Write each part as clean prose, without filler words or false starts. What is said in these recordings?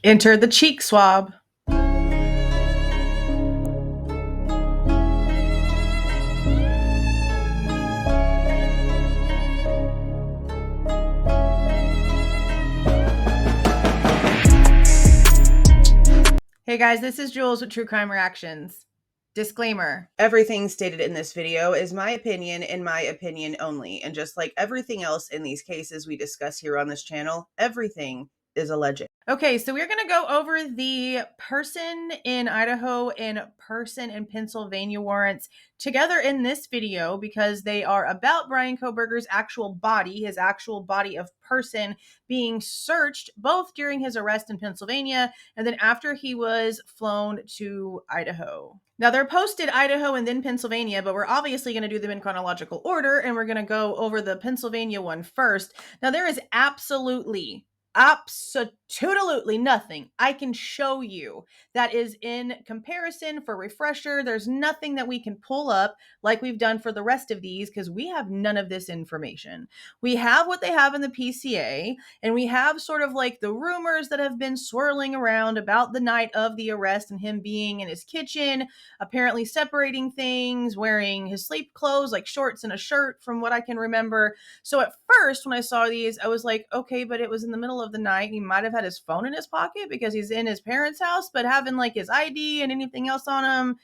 Enter the cheek swab. Hey guys, this is Jules with True Crime Reactions. Disclaimer. Everything stated in this video is my opinion and my opinion only. And just like everything else in these cases we discuss here on this channel, everything is alleged. Okay, so we're going to go over the person in Idaho and person in Pennsylvania warrants together in this video because they are about Bryan Kohberger's actual body, his actual body of person being searched both during his arrest in Pennsylvania and then after he was flown to Idaho. Now, they're posted Idaho and then Pennsylvania, but we're obviously going to do them in chronological order, and we're going to go over the Pennsylvania one first. Now, there is absolutely nothing I can show you that is in comparison. For refresher, there's nothing that we can pull up like we've done for the rest of these because we have none of this information. We have what they have in the PCA, and we have sort of like the rumors that have been swirling around about the night of the arrest and him being in his kitchen, apparently separating things, wearing his sleep clothes like shorts and a shirt from what I can remember. So at first when I saw these, I was like, okay, but it was in the middle of the night. He might have had his phone in his pocket because he's in his parents' house, but having like his ID and anything else on him,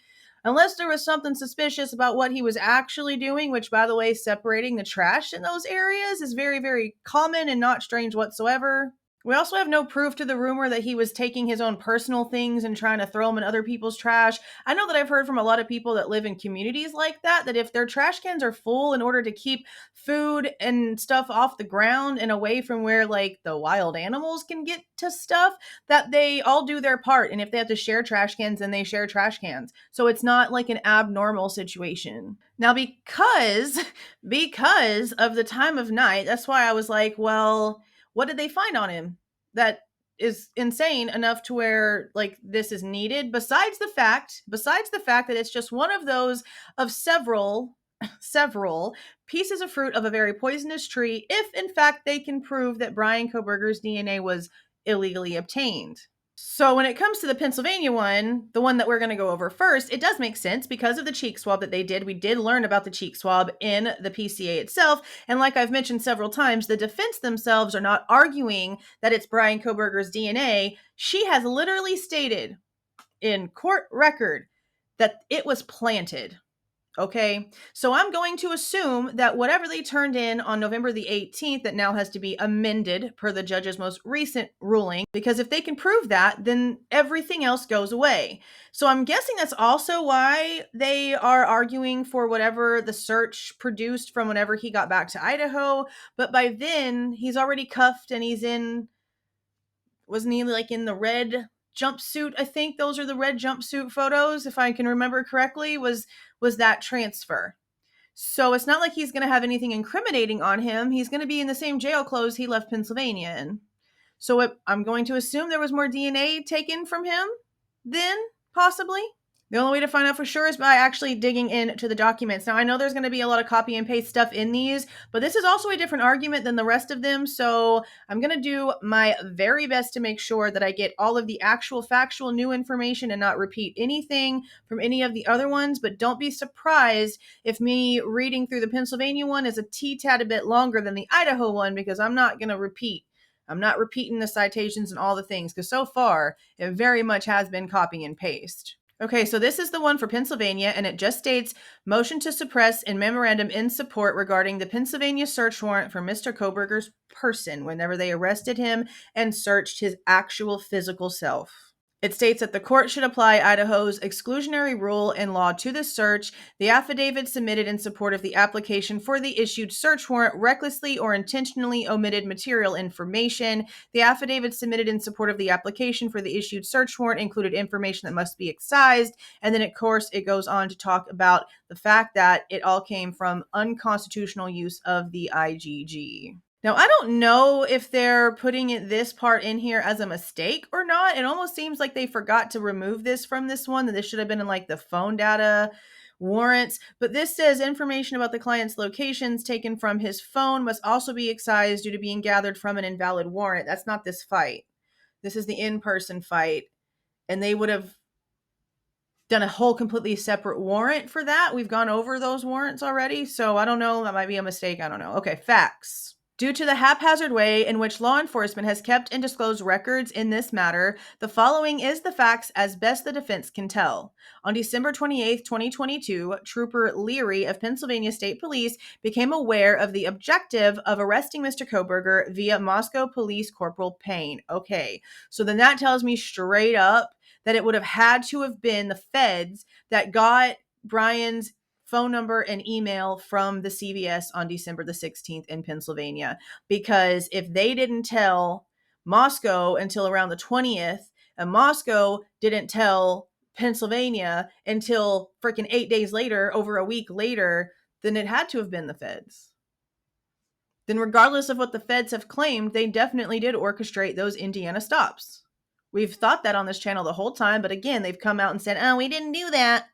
unless there was something suspicious about what he was actually doing, which by the way, separating the trash in those areas is very, very common and not strange whatsoever. We also have no proof to the rumor that he was taking his own personal things and trying to throw them in other people's trash. I know that I've heard from a lot of people that live in communities like that if their trash cans are full in order to keep food and stuff off the ground and away from where like the wild animals can get to stuff, that they all do their part. And if they have to share trash cans, then they share trash cans. So it's not like an abnormal situation. Now, because of the time of night, that's why I was like, well, what did they find on him that is insane enough to where like this is needed besides the fact that it's just one of those of several pieces of fruit of a very poisonous tree, if in fact they can prove that Bryan Kohberger's DNA was illegally obtained. So when it comes to the Pennsylvania one, the one that we're going to go over first, it does make sense because of the cheek swab that they did. We did learn about the cheek swab in the PCA itself. And like I've mentioned several times, the defense themselves are not arguing that it's Bryan Kohberger's DNA. She has literally stated in court record that it was planted. Okay, so I'm going to assume that whatever they turned in on November the 18th, that now has to be amended per the judge's most recent ruling, because if they can prove that, then everything else goes away. So I'm guessing that's also why they are arguing for whatever the search produced from whenever he got back to Idaho. But by then, he's already cuffed and he's in, wasn't he like in the red jumpsuit? I think those are the red jumpsuit photos, if I can remember correctly, was that transfer. So it's not like he's going to have anything incriminating on him. He's going to be in the same jail clothes he left Pennsylvania in. So I'm going to assume there was more DNA taken from him then, possibly. The only way to find out for sure is by actually digging into the documents. Now, I know there's going to be a lot of copy and paste stuff in these, but this is also a different argument than the rest of them. So I'm going to do my very best to make sure that I get all of the actual factual new information and not repeat anything from any of the other ones. But don't be surprised if me reading through the Pennsylvania one is a tad a bit longer than the Idaho one, because I'm not going to repeat. I'm not repeating the citations and all the things, because so far it very much has been copy and paste. Okay, so this is the one for Pennsylvania, and it just states, motion to suppress and memorandum in support regarding the Pennsylvania search warrant for Mr. Kohberger's person whenever they arrested him and searched his actual physical self. It states that the court should apply Idaho's exclusionary rule and law to the search. The affidavit submitted in support of the application for the issued search warrant recklessly or intentionally omitted material information. The affidavit submitted in support of the application for the issued search warrant included information that must be excised. And then, of course, it goes on to talk about the fact that it all came from unconstitutional use of the IGG. Now, I don't know if they're putting this part in here as a mistake or not. It almost seems like they forgot to remove this from this one, that this should have been in like the phone data warrants. But this says information about the client's locations taken from his phone must also be excised due to being gathered from an invalid warrant. That's not this fight. This is the in-person fight. And they would have done a whole completely separate warrant for that. We've gone over those warrants already. So I don't know. That might be a mistake. I don't know. Okay, facts. Due to the haphazard way in which law enforcement has kept and disclosed records in this matter, the following is the facts as best the defense can tell. On December 28, 2022, Trooper Leary of Pennsylvania State Police became aware of the objective of arresting Mr. Kohberger via Moscow Police Corporal Payne. Okay, so then that tells me straight up that it would have had to have been the feds that got Bryan's phone number and email from the CVS on December the 16th in Pennsylvania. Because if they didn't tell Moscow until around the 20th, and Moscow didn't tell Pennsylvania until freaking 8 days later, over a week later, then it had to have been the feds. Then regardless of what the feds have claimed, they definitely did orchestrate those Indiana stops. We've thought that on this channel the whole time, but again, they've come out and said, oh, we didn't do that.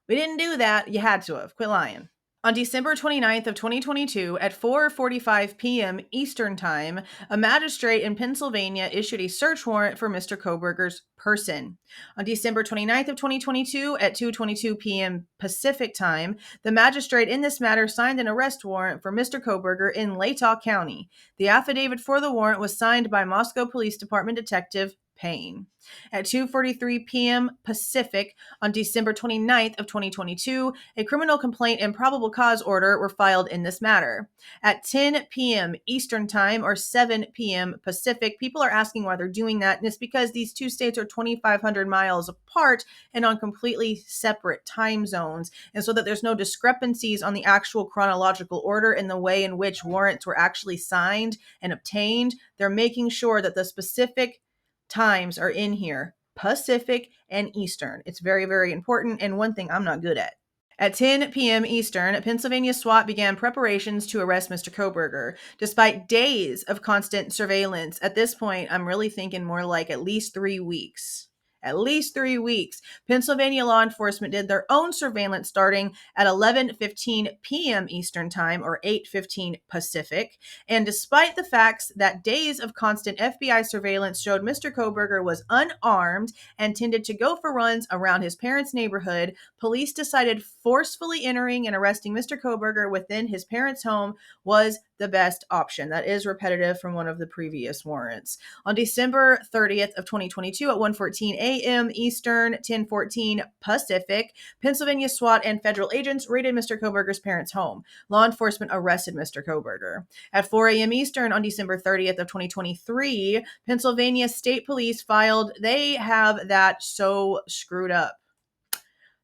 We didn't do that. You had to have. Quit lying. On December 29th of 2022 at 4:45 p.m. Eastern Time, a magistrate in Pennsylvania issued a search warrant for Mr. Kohberger's person. On December 29th of 2022 at 2:22 p.m. Pacific Time, the magistrate in this matter signed an arrest warrant for Mr. Kohberger in Latah County. The affidavit for the warrant was signed by Moscow Police Department Detective Payne. At 2:43 p.m. Pacific on December 29th of 2022, a criminal complaint and probable cause order were filed in this matter. At 10 p.m. Eastern Time or 7 p.m. Pacific, people are asking why they're doing that, and it's because these two states are 2,500 miles apart and on completely separate time zones, and so that there's no discrepancies on the actual chronological order in the way in which warrants were actually signed and obtained. They're making sure that the specific times are in here, Pacific and Eastern. It's very, very important, and one thing I'm not good at. At 10 p.m. Eastern, Pennsylvania SWAT began preparations to arrest Mr. Kohberger. Despite days of constant surveillance, at this point, I'm really thinking more like at least 3 weeks. At least 3 weeks. Pennsylvania law enforcement did their own surveillance starting at 11:15 p.m. Eastern Time or 8:15 Pacific. And despite the facts that days of constant FBI surveillance showed Mr. Kohberger was unarmed and tended to go for runs around his parents' neighborhood, police decided forcefully entering and arresting Mr. Kohberger within his parents' home was the best option. That is repetitive from one of the previous warrants. On December 30th of 2022 at 1:14 a.m. Eastern, 10:14 Pacific, Pennsylvania SWAT and federal agents raided Mr. Kohberger's parents' home. Law enforcement arrested Mr. Kohberger. At 4 a.m. Eastern on December 30th of 2023, Pennsylvania State Police filed, they have that so screwed up.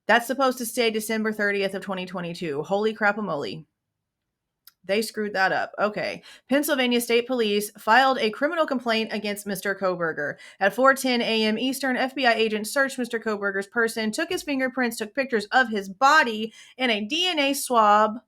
That's supposed to say December 30th of 2022. Holy crap-a-moly. They screwed that up. Okay. Pennsylvania State Police filed a criminal complaint against Mr. Kohberger. At 4:10 a.m. Eastern, FBI agents searched Mr. Kohberger's person, took his fingerprints, took pictures of his body, and a DNA swab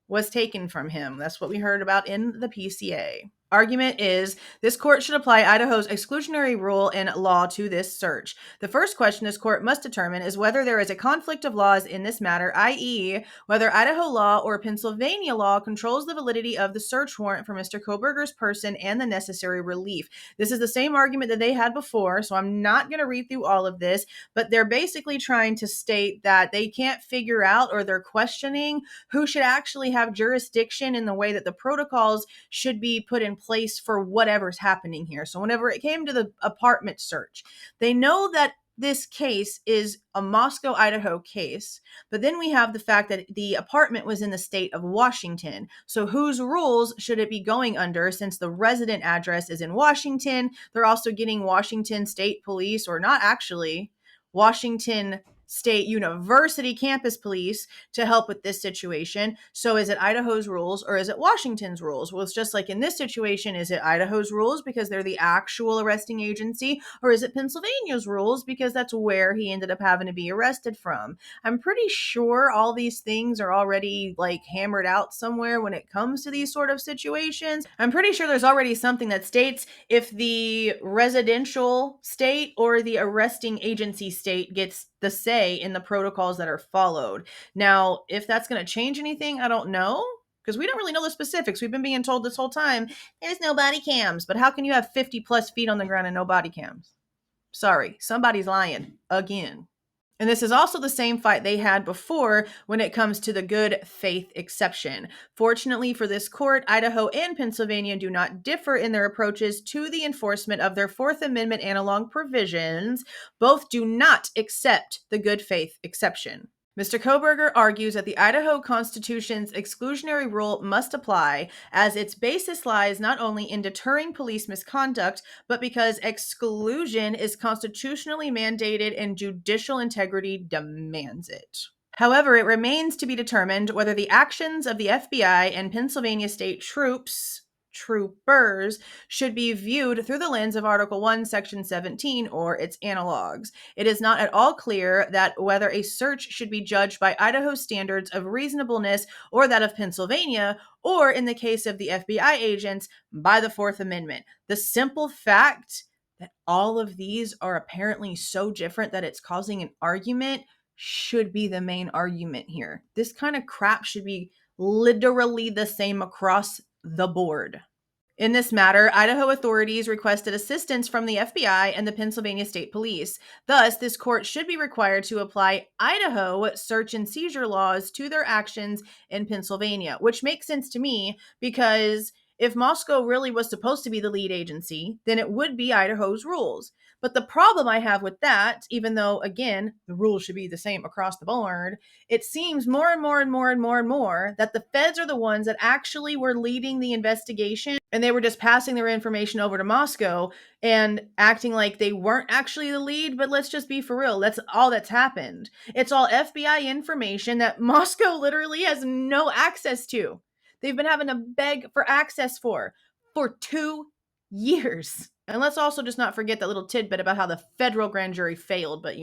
was taken from him. That's what we heard about in the PCA. Argument is this court should apply Idaho's exclusionary rule and law to this search. The first question this court must determine is whether there is a conflict of laws in this matter, i.e., whether Idaho law or Pennsylvania law controls the validity of the search warrant for Mr. Kohberger's person and the necessary relief. This is the same argument that they had before, so I'm not going to read through all of this, but they're basically trying to state that they can't figure out, or they're questioning who should actually have jurisdiction in the way that the protocols should be put in place for whatever's happening here. So whenever it came to the apartment search, they know that this case is a Moscow, Idaho case, but then we have the fact that the apartment was in the state of Washington. So whose rules should it be going under since the resident address is in Washington? They're also getting Washington State Police, or not actually, Washington State University campus police to help with this situation. So is it Idaho's rules or is it Washington's rules? Well, it's just like in this situation, is it Idaho's rules because they're the actual arresting agency, or is it Pennsylvania's rules because that's where he ended up having to be arrested from? I'm pretty sure all these things are already like hammered out somewhere when it comes to these sort of situations. I'm pretty sure there's already something that states if the residential state or the arresting agency state gets the say in the protocols that are followed. Now, if that's going to change anything, I don't know. because we don't really know the specifics. We've been being told this whole time, there's no body cams. But how can you have 50 plus feet on the ground and no body cams? Sorry, somebody's lying again. And this is also the same fight they had before when it comes to the good faith exception. Fortunately for this court, Idaho and Pennsylvania do not differ in their approaches to the enforcement of their Fourth Amendment analog provisions. Both do not accept the good faith exception. Mr. Kohberger argues that the Idaho Constitution's exclusionary rule must apply, as its basis lies not only in deterring police misconduct, but because exclusion is constitutionally mandated and judicial integrity demands it. However, it remains to be determined whether the actions of the FBI and Pennsylvania state troopers should be viewed through the lens of Article 1, Section 17, or its analogs. It is not at all clear that whether a search should be judged by Idaho's standards of reasonableness or that of Pennsylvania, or in the case of the FBI agents, by the Fourth Amendment. The simple fact that all of these are apparently so different that it's causing an argument should be the main argument here. This kind of crap should be literally the same across the board. In this matter, Idaho authorities requested assistance from the FBI and the Pennsylvania State Police. Thus, this court should be required to apply Idaho search and seizure laws to their actions in Pennsylvania, which makes sense to me because if Moscow really was supposed to be the lead agency, then it would be Idaho's rules. But the problem I have with that, even though, again, the rules should be the same across the board, it seems more and more that the feds are the ones that actually were leading the investigation, and they were just passing their information over to Moscow and acting like they weren't actually the lead. But let's just be for real. That's all that's happened. It's all FBI information that Moscow literally has no access to. They've been having to beg for access for 2 years. And let's also just not forget that little tidbit about how the federal grand jury failed, but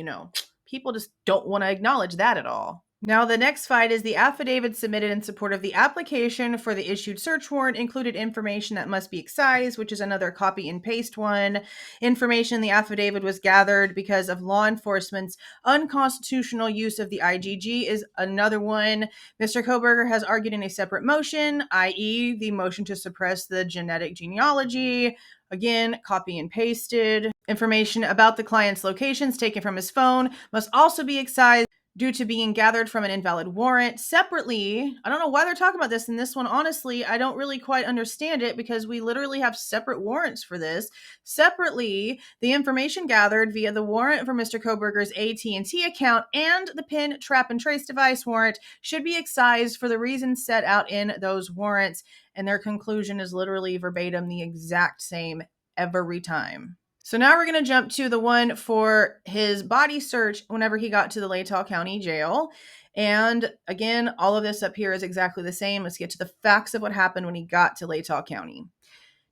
people just don't want to acknowledge that at all. Now, the next fight is the affidavit submitted in support of the application for the issued search warrant included information that must be excised, which is another copy and paste one. Information in the affidavit was gathered because of law enforcement's unconstitutional use of the IgG is another one. Mr. Kohberger has argued in a separate motion, i.e. the motion to suppress the genetic genealogy. Again, copy and pasted. Information about the client's locations taken from his phone must also be excised due to being gathered from an invalid warrant. Separately, I don't know why they're talking about this in this one. Honestly, I don't really quite understand it because we literally have separate warrants for this. Separately, the information gathered via the warrant for Mr. Kohberger's AT&T account and the PIN trap and trace device warrant should be excised for the reasons set out in those warrants. And their conclusion is literally verbatim the exact same every time. So now we're going to jump to the one for his body search whenever he got to the Latah County Jail. And again, all of this up here is exactly the same. Let's get to the facts of what happened when he got to Latah County.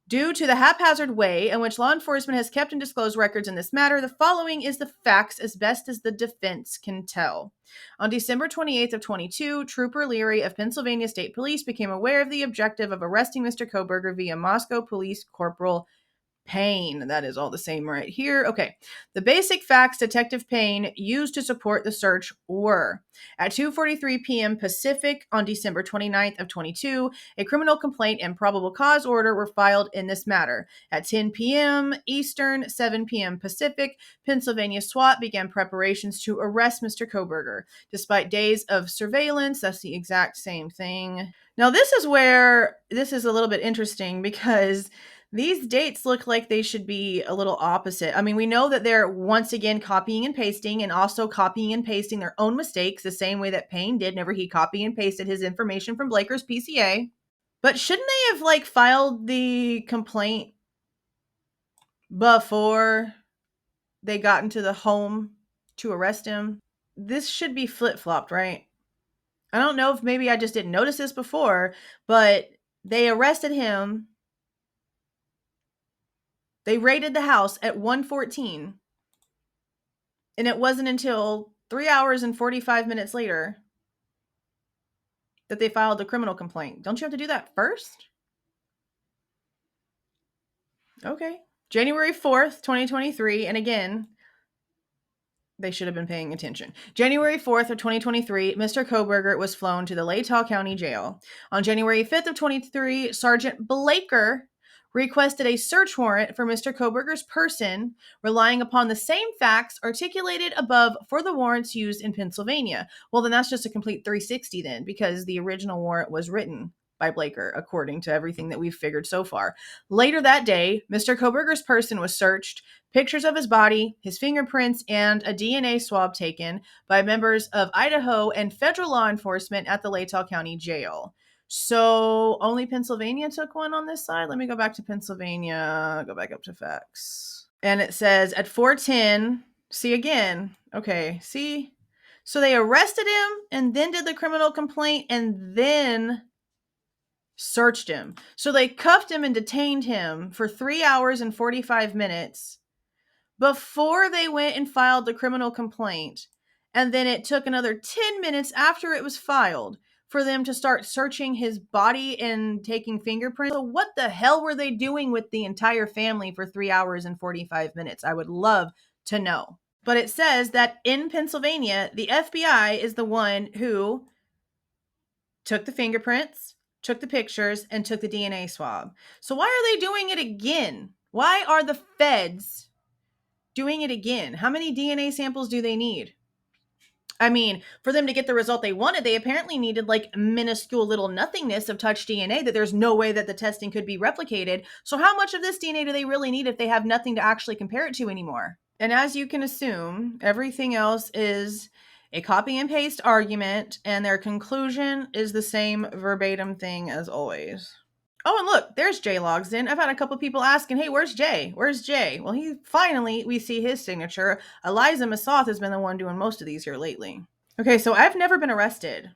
Due to the haphazard way in which law enforcement has kept and disclosed records in this matter, the following is the facts as best as the defense can tell. On December 28th of 22, Trooper Leary of Pennsylvania State Police became aware of the objective of arresting Mr. Kohberger via Moscow Police Corporal Payne. That is all the same right here. Okay. The basic facts Detective Payne used to support the search were: at 2:43 p.m. Pacific on December 29th of 22, a criminal complaint and probable cause order were filed in this matter. At 10 p.m. Eastern, 7 p.m. Pacific, Pennsylvania SWAT began preparations to arrest Mr. Kohberger. Despite days of surveillance, that's the exact same thing. Now, this is where this is a little bit interesting because these dates look like they should be a little opposite. I mean, we know that they're once again copying and pasting and also copying and pasting their own mistakes the same way that Payne did whenever he copy and pasted his information from Blaker's PCA. But shouldn't they have filed the complaint before they got into the home to arrest him? This should be flip-flopped, right? I don't know if maybe I just didn't notice this before, but they arrested him. They raided the house at 1:14, and it wasn't until 3 hours and 45 minutes later that they filed the criminal complaint. Don't you have to do that first? Okay. January 4th, 2023, and again, They should have been paying attention. January 4th of 2023, Mr. Kohberger was flown to the Latah County Jail. On January 5th of 23, Sergeant Blaker requested a search warrant for Mr. Kohberger's person, relying upon the same facts articulated above for the warrants used in Pennsylvania. Well, then that's just a complete 360 then, because the original warrant was written by Blaker, according to everything that we've figured so far. Later that day, Mr. Kohberger's person was searched, pictures of his body, his fingerprints, and a DNA swab taken by members of Idaho and federal law enforcement at the Latah County Jail. So only Pennsylvania took one on this side? Let me go back to Pennsylvania, go back up to facts. And it says at 4:10, see again. Okay, see? So they arrested him and then did the criminal complaint and then searched him. So they cuffed him and detained him for 3 hours and 45 minutes before they went and filed the criminal complaint. And then it took another 10 minutes after it was filed for them to start searching his body and taking fingerprints. So what the hell were they doing with the entire family for 3 hours and 45 minutes? I would love to know. But it says that in Pennsylvania, the FBI is the one who took the fingerprints, took the pictures, and took the DNA swab. So why are they doing it again? Why are the feds doing it again? How many DNA samples do they need? I mean, for them to get the result they wanted, they apparently needed like minuscule little nothingness of touch DNA that there's no way that the testing could be replicated. So how much of this DNA do they really need if they have nothing to actually compare it to anymore? And as you can assume, everything else is a copy and paste argument, and their conclusion is the same verbatim thing as always. Oh, and look, there's Jay logs in. I've had a couple people asking, hey, where's Jay? Where's Jay? Well, we see his signature. Eliza Massoth has been the one doing most of these here lately. Okay, so I've never been arrested.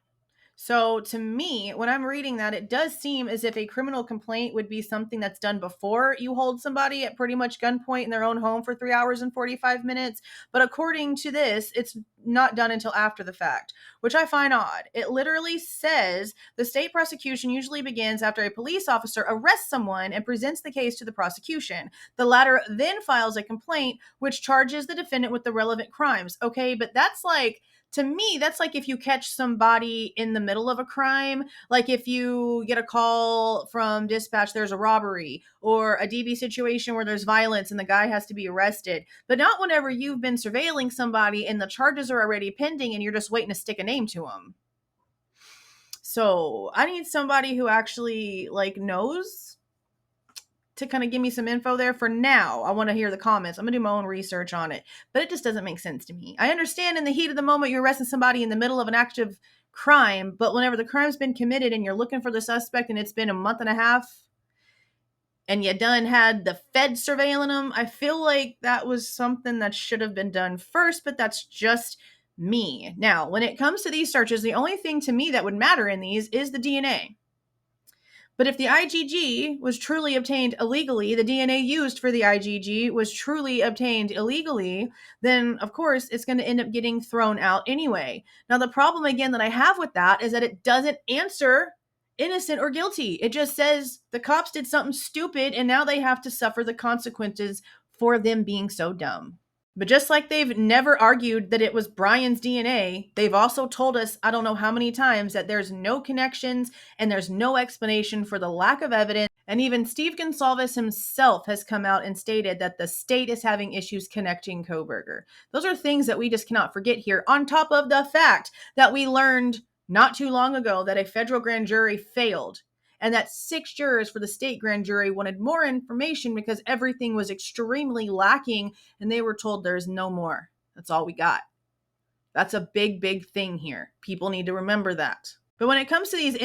So to me, when I'm reading that, it does seem as if a criminal complaint would be something that's done before you hold somebody at pretty much gunpoint in their own home for 3 hours and 45 minutes. But according to this, it's not done until after the fact, which I find odd. It literally says the state prosecution usually begins after a police officer arrests someone and presents the case to the prosecution. The latter then files a complaint, which charges the defendant with the relevant crimes. Okay, but that's like, to me, that's like if you catch somebody in the middle of a crime, like if you get a call from dispatch, there's a robbery or a DV situation where there's violence and the guy has to be arrested, but not whenever you've been surveilling somebody and the charges are already pending and you're just waiting to stick a name to them. So I need somebody who actually like knows to kind of give me some info there. For now, I want to hear the comments. I'm going to do my own research on it, but it just doesn't make sense to me. I understand in the heat of the moment, you're arresting somebody in the middle of an active crime, but whenever the crime's been committed and you're looking for the suspect and it's been a month and a half and you done had the feds surveilling them, I feel like that was something that should have been done first, but that's just me. Now, when it comes to these searches, the only thing to me that would matter in these is the DNA. But if the IgG was truly obtained illegally, the DNA used for the IgG was truly obtained illegally, then of course it's going to end up getting thrown out anyway. Now, the problem again that I have with that is that it doesn't answer innocent or guilty. It just says the cops did something stupid and now they have to suffer the consequences for them being so dumb. But just like they've never argued that it was Bryan's DNA, they've also told us, I don't know how many times, that there's no connections and there's no explanation for the lack of evidence. And even Steve Goncalves himself has come out and stated that the state is having issues connecting Kohberger. Those are things that we just cannot forget here, on top of the fact that we learned not too long ago that a federal grand jury failed and that 6 jurors for the state grand jury wanted more information because everything was extremely lacking and they were told there's no more. That's all we got. That's a big, big thing here. People need to remember that. But when it comes to these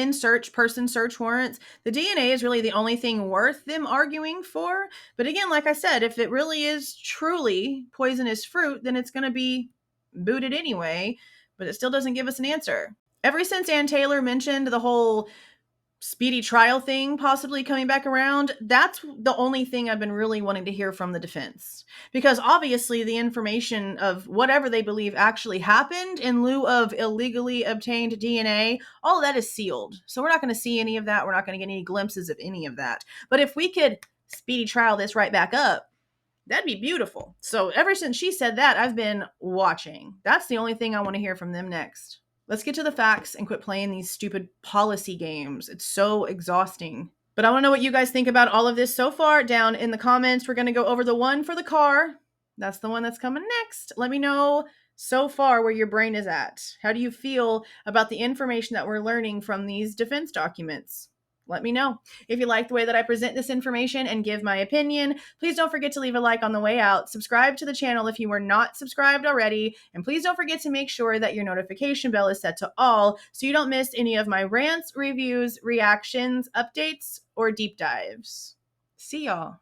person search warrants, the DNA is really the only thing worth them arguing for. But again, like I said, if it really is truly poisonous fruit, then it's going to be booted anyway, but it still doesn't give us an answer. Ever since Ann Taylor mentioned the whole speedy trial thing possibly coming back around, that's the only thing I've been really wanting to hear from the defense. Because obviously the information of whatever they believe actually happened in lieu of illegally obtained DNA, all of that is sealed. So we're not going to see any of that. We're not going to get any glimpses of any of that. But if we could speedy trial this right back up, That'd be beautiful. So ever since she said that, I've been watching. That's the only thing I want to hear from them next. Let's get to the facts and quit playing these stupid policy games. It's so exhausting. But I want to know what you guys think about all of this so far down in the comments. We're going to go over the one for the car. That's the one that's coming next. Let me know so far where your brain is at. How do you feel about the information that we're learning from these defense documents? Let me know. If you like the way that I present this information and give my opinion, please don't forget to leave a like on the way out. Subscribe to the channel if you were not subscribed already. And please don't forget to make sure that your notification bell is set to all so you don't miss any of my rants, reviews, reactions, updates, or deep dives. See y'all.